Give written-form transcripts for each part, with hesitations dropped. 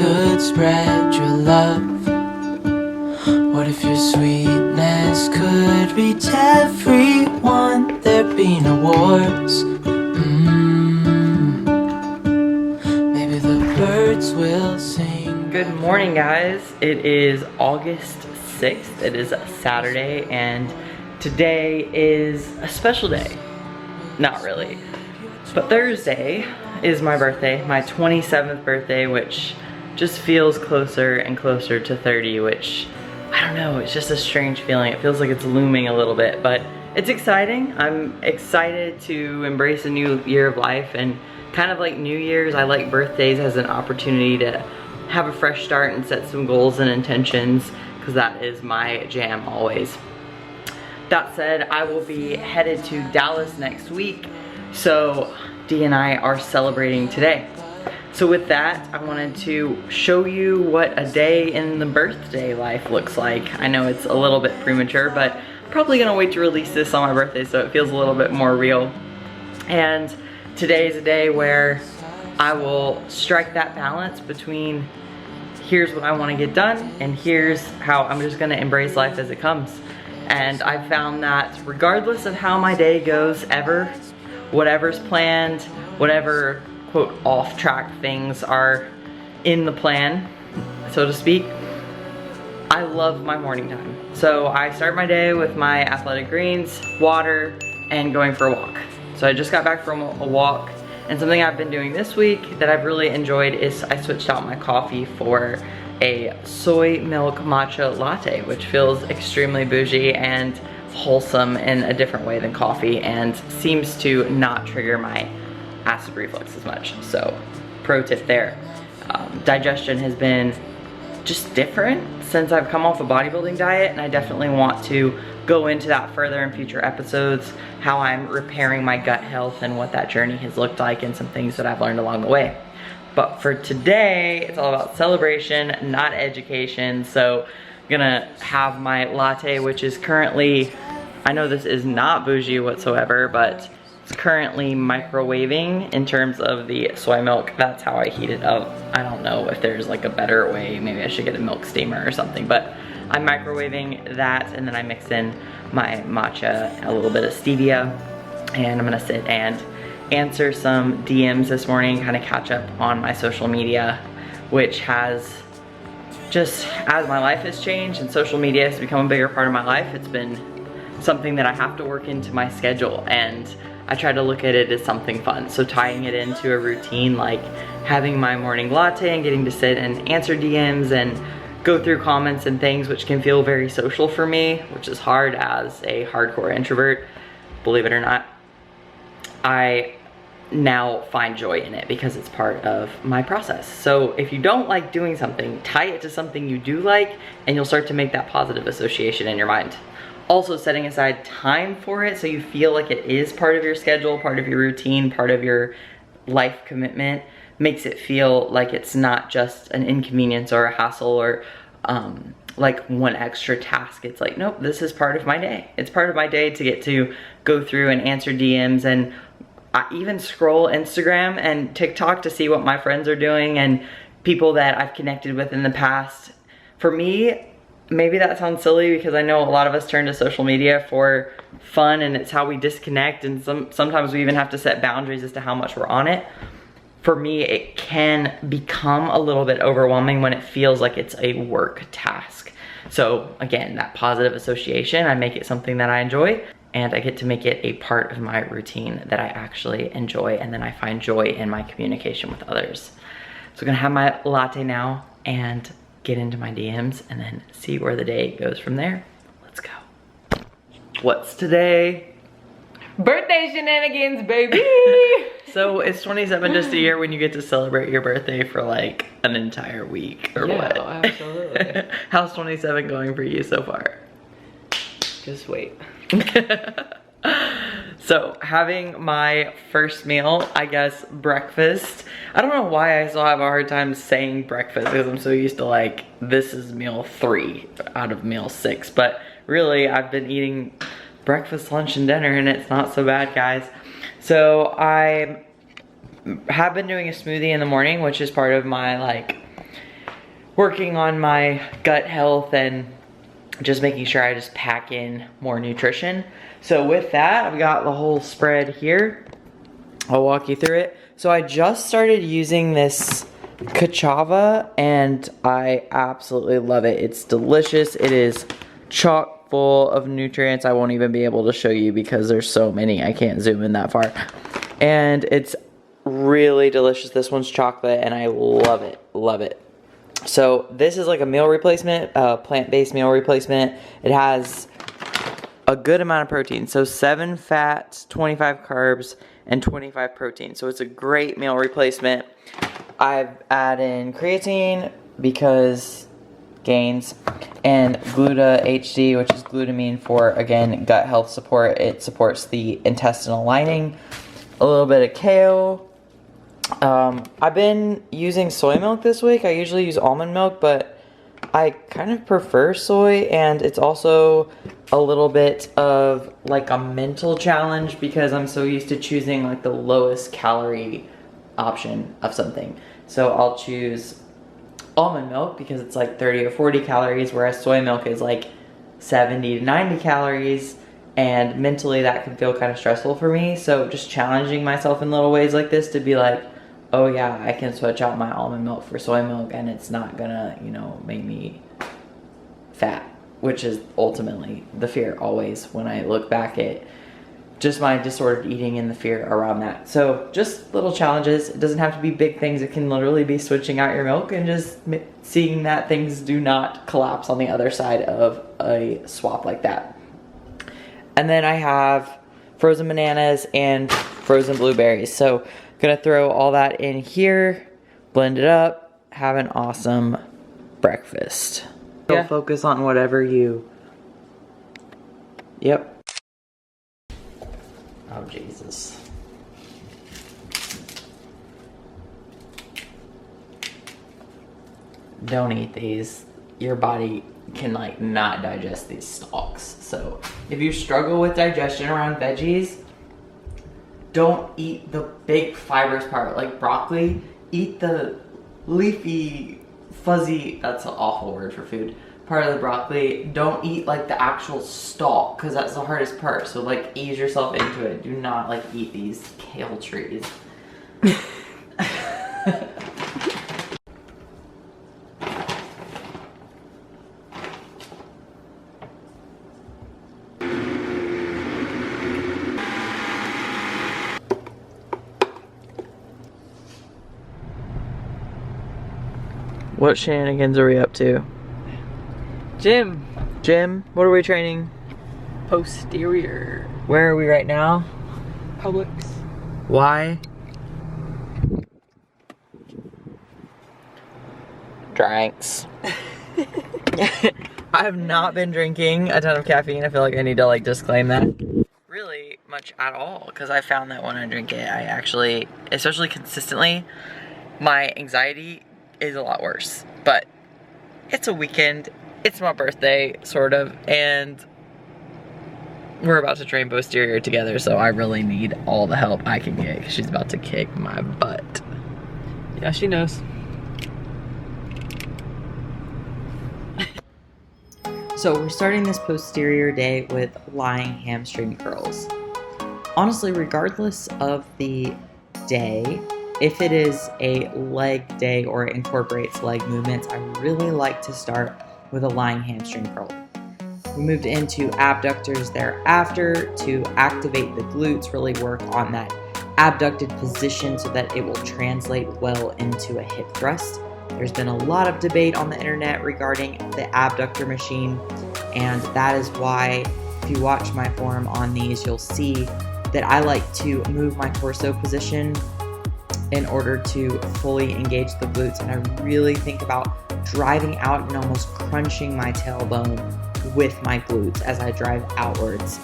could spread your love? What if your sweetness could reach everyone? There'd be no wars. Maybe the birds will sing. Good morning, guys. It is August 6th. It is a Saturday, and today is a special day. Not really. But Thursday is my birthday, my 27th birthday, which just feels closer and closer to 30, which, I don't know, it's just a strange feeling. It feels like it's looming a little bit, but it's exciting. I'm excited to embrace a new year of life, and kind of like New Year's, I like birthdays as an opportunity to have a fresh start and set some goals and intentions, because that is my jam always. That said, I will be headed to Dallas next week, so Dee and I are celebrating today. So with that, I wanted to show you what a day in the birthday life looks like. I know it's a little bit premature, but I'm probably gonna wait to release this on my birthday so it feels a little bit more real. And today is a day where I will strike that balance between here's what I wanna get done and here's how I'm just gonna embrace life as it comes. And I found that regardless of how my day goes ever, whatever's planned, whatever quote off track things are in the plan, so to speak, I love my morning time. So I start my day with my athletic greens, water, and going for a walk. So I just got back from a walk, and something I've been doing this week that I've really enjoyed is I switched out my coffee for a soy milk matcha latte, which feels extremely bougie and wholesome in a different way than coffee, and seems to not trigger my acid reflux as much. So pro tip there. Digestion has been just different since I've come off a bodybuilding diet, and I definitely want to go into that further in future episodes, how I'm repairing my gut health and what that journey has looked like, and some things that I've learned along the way. But for today, it's all about celebration, not education. So I'm gonna have my latte, which is currently, I know this is not bougie whatsoever, but it's currently microwaving in terms of the soy milk. That's how I heat it up. I don't know if there's like a better way. Maybe I should get a milk steamer or something, but I'm microwaving that, and then I mix in my matcha, a little bit of stevia, and I'm gonna sit and answer some DMs this morning, kind of catch up on my social media, which has just, as my life has changed and social media has become a bigger part of my life, it's been something that I have to work into my schedule, and I try to look at it as something fun. So tying it into a routine, like having my morning latte and getting to sit and answer DMs and go through comments and things, which can feel very social for me, which is hard as a hardcore introvert, believe it or not. I now find joy in it because it's part of my process. So if you don't like doing something, tie it to something you do like, and you'll start to make that positive association in your mind. Also setting aside time for it so you feel like it is part of your schedule, part of your routine, part of your life commitment, makes it feel like it's not just an inconvenience or a hassle or like one extra task. It's like, nope, this is part of my day. It's part of my day to get to go through and answer DMs, and I even scroll Instagram and TikTok to see what my friends are doing and people that I've connected with in the past. For me, maybe that sounds silly because I know a lot of us turn to social media for fun, and it's how we disconnect, and sometimes we even have to set boundaries as to how much we're on it. For me, it can become a little bit overwhelming when it feels like it's a work task. So again, that positive association, I make it something that I enjoy, and I get to make it a part of my routine that I actually enjoy, and then I find joy in my communication with others. So I'm gonna have my latte now and get into my DMs and then see where the day goes from there. Let's go. What's today? Birthday shenanigans, baby! So it's 27 just a year when you get to celebrate your birthday for like an entire week or what? Absolutely. How's 27 going for you so far? Just wait. So having my first meal, I guess breakfast. I don't know why I still have a hard time saying breakfast because I'm so used to like, this is meal 3 out of meal 6. But really I've been eating breakfast, lunch, and dinner, and it's not so bad, guys. So I have been doing a smoothie in the morning, which is part of my like working on my gut health and just making sure I just pack in more nutrition. So with that, I've got the whole spread here. I'll walk you through it. So I just started using this cassava and I absolutely love it. It's delicious. It is chock full of nutrients. I won't even be able to show you because there's so many. I can't zoom in that far. And it's really delicious. This one's chocolate and I love it. Love it. So this is like a meal replacement, plant-based meal replacement. It has a good amount of protein. So 7 fats, 25 carbs, and 25 protein. So it's a great meal replacement. I've added in creatine because gains, and Gluta HD, which is glutamine for, again, gut health support. It supports the intestinal lining. A little bit of kale. I've been using soy milk this week. I usually use almond milk, but I kind of prefer soy, and it's also a little bit of like a mental challenge because I'm so used to choosing like the lowest calorie option of something. So I'll choose almond milk because it's like 30 or 40 calories, whereas soy milk is like 70 to 90 calories, and mentally that can feel kind of stressful for me. So just challenging myself in little ways like this to be like, oh yeah, I can switch out my almond milk for soy milk and it's not gonna, you know, make me fat, which is ultimately the fear always when I look back at just my disordered eating and the fear around that. So just little challenges. It doesn't have to be big things. It can literally be switching out your milk and just seeing that things do not collapse on the other side of a swap like that. And then I have frozen bananas and frozen blueberries. So gonna throw all that in here, blend it up, have an awesome breakfast. Yeah. Focus on whatever you... Yep. Oh, Jesus. Don't eat these. Your body can like not digest these stalks. So if you struggle with digestion around veggies, don't eat the big fibrous part like broccoli. Eat the leafy, fuzzy, that's an awful word for food, part of the broccoli. Don't eat like the actual stalk because that's the hardest part. So like ease yourself into it. Do not like eat these kale trees. What shenanigans are we up to? Gym. Gym? What are we training? Posterior. Where are we right now? Publix. Why? Drinks. I have not been drinking a ton of caffeine. I feel like I need to like disclaim that. Really much at all, because I found that when I drink it, I actually, especially consistently, my anxiety is a lot worse. But it's a weekend, it's my birthday, sort of, and we're about to train Posterior together, so I really need all the help I can get because she's about to kick my butt. Yeah, she knows. So we're starting this Posterior day with lying hamstring curls. Honestly, regardless of the day, if it is a leg day or it incorporates leg movements, I really like to start with a lying hamstring curl. We moved into abductors thereafter to activate the glutes, really work on that abducted position so that it will translate well into a hip thrust. There's been a lot of debate on the internet regarding the abductor machine, and that is why if you watch my forum on these, you'll see that I like to move my torso position in order to fully engage the glutes, and I really think about driving out and almost crunching my tailbone with my glutes as I drive outwards.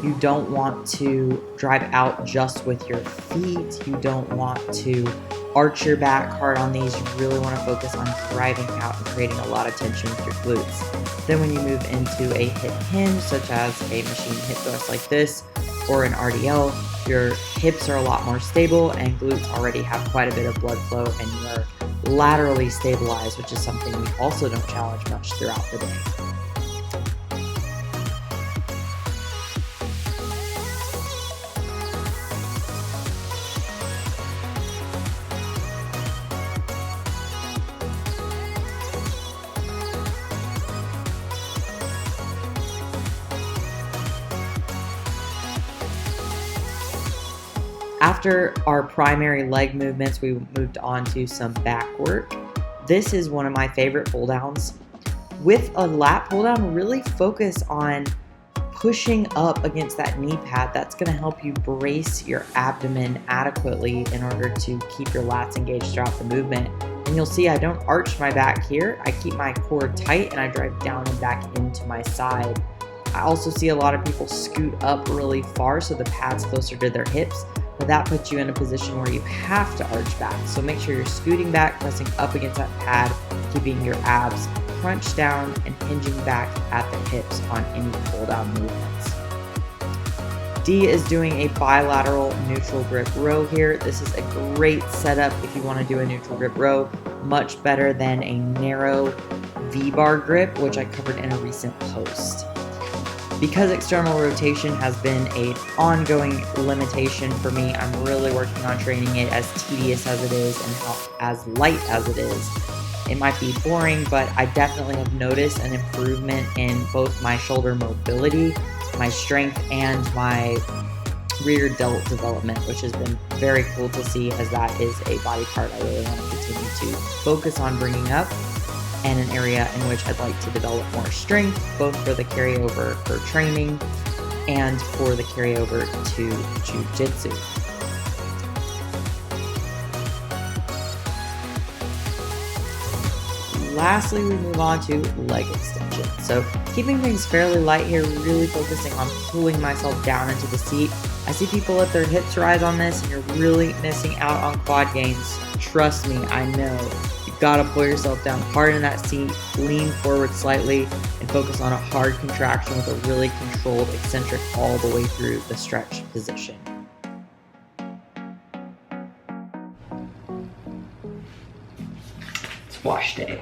You don't want to drive out just with your feet. You don't want to arch your back hard on these. You really want to focus on driving out and creating a lot of tension with your glutes. Then when you move into a hip hinge, such as a machine hip thrust like this, or an RDL, your hips are a lot more stable and glutes already have quite a bit of blood flow and you are laterally stabilize, which is something we also don't challenge much throughout the day. After our primary leg movements, we moved on to some back work. This is one of my favorite pull downs. With a lat pull down, really focus on pushing up against that knee pad. That's going to help you brace your abdomen adequately in order to keep your lats engaged throughout the movement. And you'll see I don't arch my back here. I keep my core tight and I drive down and back into my side. I also see a lot of people scoot up really far so the pad's closer to their hips, but that puts you in a position where you have to arch back. So make sure you're scooting back, pressing up against that pad, keeping your abs crunched down and hinging back at the hips on any pull down movements. D is doing a bilateral neutral grip row here. This is a great setup if you want to do a neutral grip row, much better than a narrow V-bar grip, which I covered in a recent post. Because external rotation has been an ongoing limitation for me, I'm really working on training it as tedious as it is and as light as it is. It might be boring, but I definitely have noticed an improvement in both my shoulder mobility, my strength, and my rear delt development, which has been very cool to see, as that is a body part I really want to continue to focus on bringing up, and an area in which I'd like to develop more strength, both for the carryover for training and for the carryover to jiu-jitsu. Lastly, we move on to leg extension. So keeping things fairly light here, really focusing on pulling myself down into the seat. I see people let their hips rise on this and you're really missing out on quad gains. Trust me, I know. You've got to pull yourself down hard in that seat, lean forward slightly, and focus on a hard contraction with a really controlled eccentric all the way through the stretch position. It's wash day.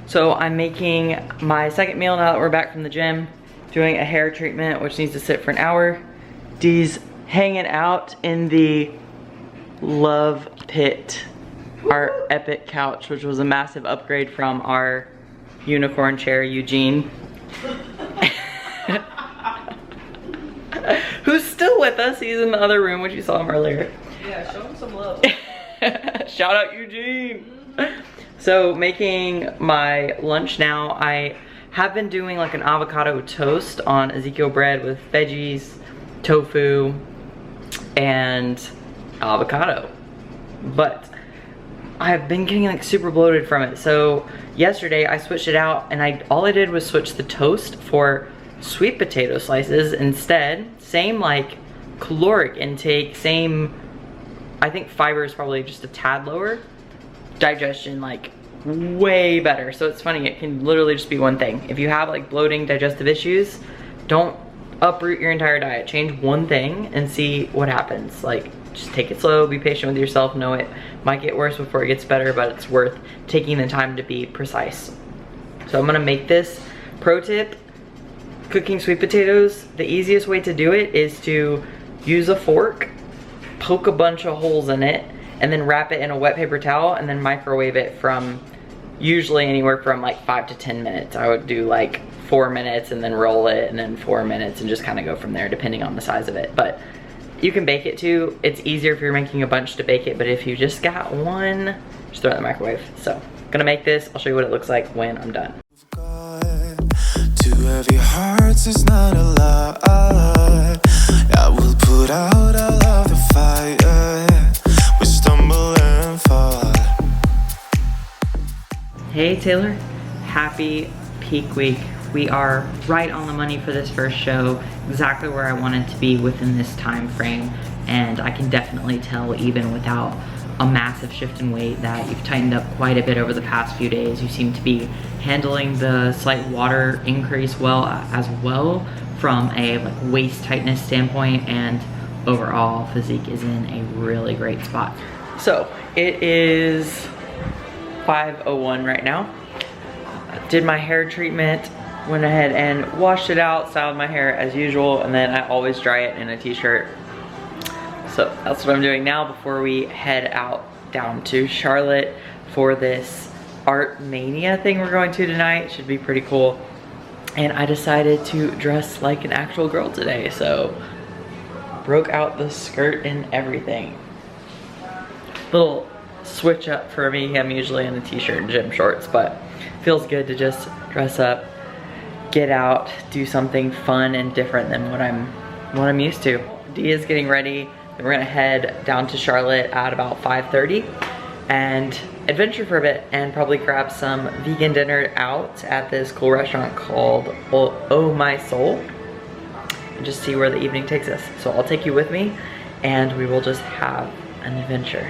So I'm making my second meal now that we're back from the gym, doing a hair treatment which needs to sit for an hour. Dee's hanging out in the love pit, our epic couch, which was a massive upgrade from our unicorn chair, Eugene. Who's still with us. He's in the other room, which you saw him earlier. Yeah, show him some love. Shout out Eugene. So making my lunch now. I have been doing like an avocado toast on Ezekiel bread with veggies, tofu, and avocado. But I've been getting like super bloated from it. So yesterday I switched it out and all I did was switch the toast for sweet potato slices instead. Same like caloric intake, same, I think fiber is probably just a tad lower. Digestion like way better. So it's funny, it can literally just be one thing. If you have like bloating, digestive issues, don't uproot your entire diet. Change one thing and see what happens. Like, just take it slow, be patient with yourself, know it might get worse before it gets better, but it's worth taking the time to be precise. So I'm gonna make this. Pro tip, cooking sweet potatoes, the easiest way to do it is to use a fork, poke a bunch of holes in it, and then wrap it in a wet paper towel and then microwave it from usually anywhere from like 5 to 10 minutes. I would do like 4 minutes and then roll it and then 4 minutes and just kind of go from there depending on the size of it. But you can bake it too. It's easier if you're making a bunch to bake it, but if you just got one, just throw it in the microwave. So I'm gonna make this. I'll show you what it looks like when I'm done. Two heavy hearts is not a lie. I will put out all of the fire. Hey Taylor, happy peak week. We are right on the money for this first show, exactly where I wanted to be within this time frame, and I can definitely tell even without a massive shift in weight that you've tightened up quite a bit over the past few days. You seem to be handling the slight water increase well as well from a waist tightness standpoint, and overall physique is in a really great spot. So it is 5:01 right now. Did my hair treatment, went ahead and washed it out, styled my hair as usual, and then I always dry it in a t-shirt. So that's what I'm doing now before we head out down to Charlotte for this art mania thing we're going to tonight. Should be pretty cool. And I decided to dress like an actual girl today, so broke out the skirt and everything. Little switch up for me. I'm usually in a t-shirt and gym shorts, but feels good to just dress up, get out, do something fun and different than what I'm used to. Dia's getting ready. We're gonna head down to Charlotte at about 5:30 and adventure for a bit and probably grab some vegan dinner out at this cool restaurant called Oh My Soul and just see where the evening takes us. So I'll take you with me and we will just have an adventure.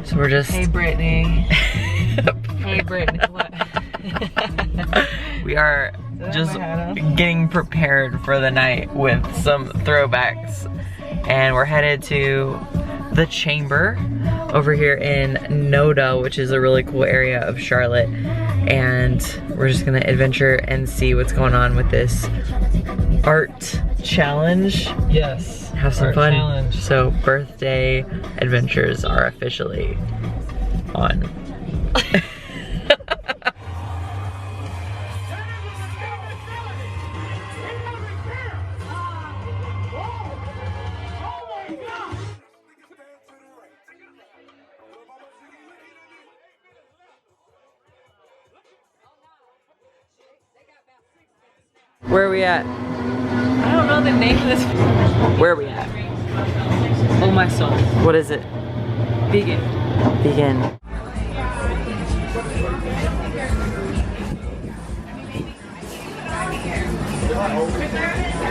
So we're just... Hey Brittany. Hey Brittany, what? We are just getting prepared for the night with some throwbacks. And we're headed to the Chamber over here in Noda, which is a really cool area of Charlotte. And we're just gonna adventure and see what's going on with this art challenge. Yes. Have some art fun. Challenge. So birthday adventures are officially on. Where are we at? I don't know the name of this. Where are we at? Oh My Soul. What is it? Vegan. Vegan.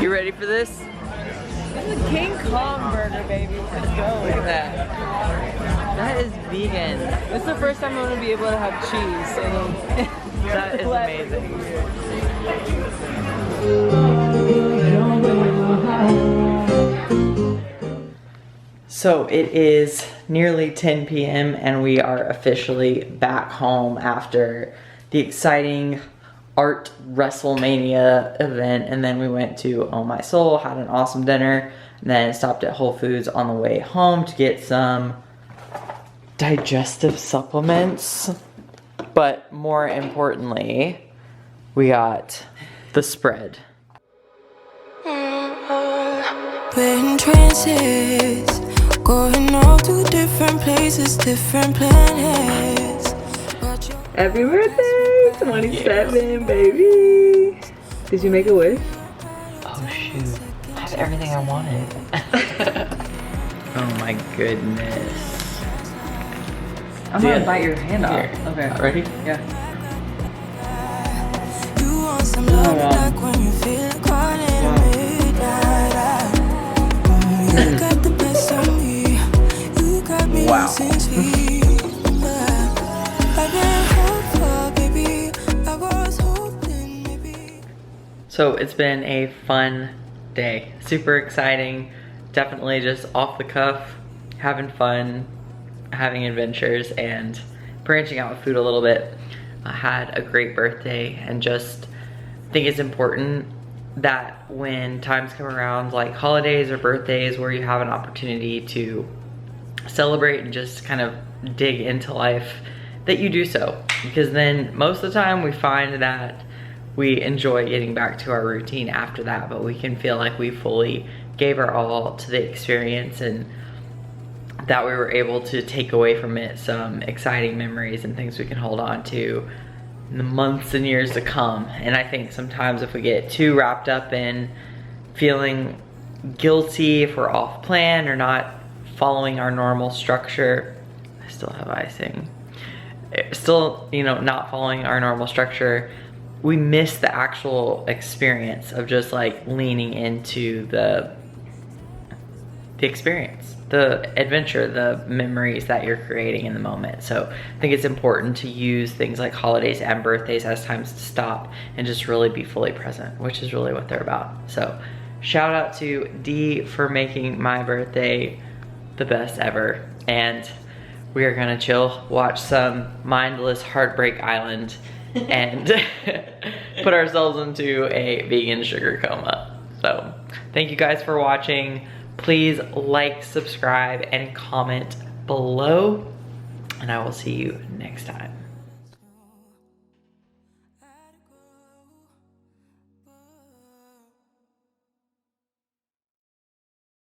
You ready for this? It's a King Kong burger, baby. Let's go. Look at that. That is vegan. This is the first time I'm gonna be able to have cheese. That is amazing. So it is nearly 10 p.m. and we are officially back home after the exciting art WrestleMania event, and then we went to Oh My Soul, had an awesome dinner, and then stopped at Whole Foods on the way home to get some digestive supplements. But more importantly, we got the spread. We're in trances, going off to different places, different planets. Happy birthday, 27, baby. Did you make a wish? Oh shoot, I have everything I wanted. Oh my goodness. I'm gonna bite your hand off. Here. Okay. Ready? Yeah. You want some love back when you feel caught in a midnight. You got the best of me. You got me Wow. 6 feet. I've been hopeful, baby. I was hoping maybe. So it's been a fun day. Super exciting. Definitely just off the cuff, having fun, having adventures, and branching out with food a little bit. I had a great birthday and just think it's important that when times come around like holidays or birthdays where you have an opportunity to celebrate and just kind of dig into life, that you do so, because then most of the time we find that we enjoy getting back to our routine after that, but we can feel like we fully gave our all to the experience and that we were able to take away from it some exciting memories and things we can hold on to in the months and years to come. And I think sometimes if we get too wrapped up in feeling guilty if we're off plan or not following our normal structure, I still have icing, still, you know, not following our normal structure, we miss the actual experience of just like leaning into the experience, the adventure, the memories that you're creating in the moment. So I think it's important to use things like holidays and birthdays as times to stop and just really be fully present, which is really what they're about. So shout out to Dee for making my birthday the best ever. And we are gonna chill, watch some mindless Heartbreak Island, and put ourselves into a vegan sugar coma. So thank you guys for watching. Please like, subscribe, and comment below, and I will see you next time.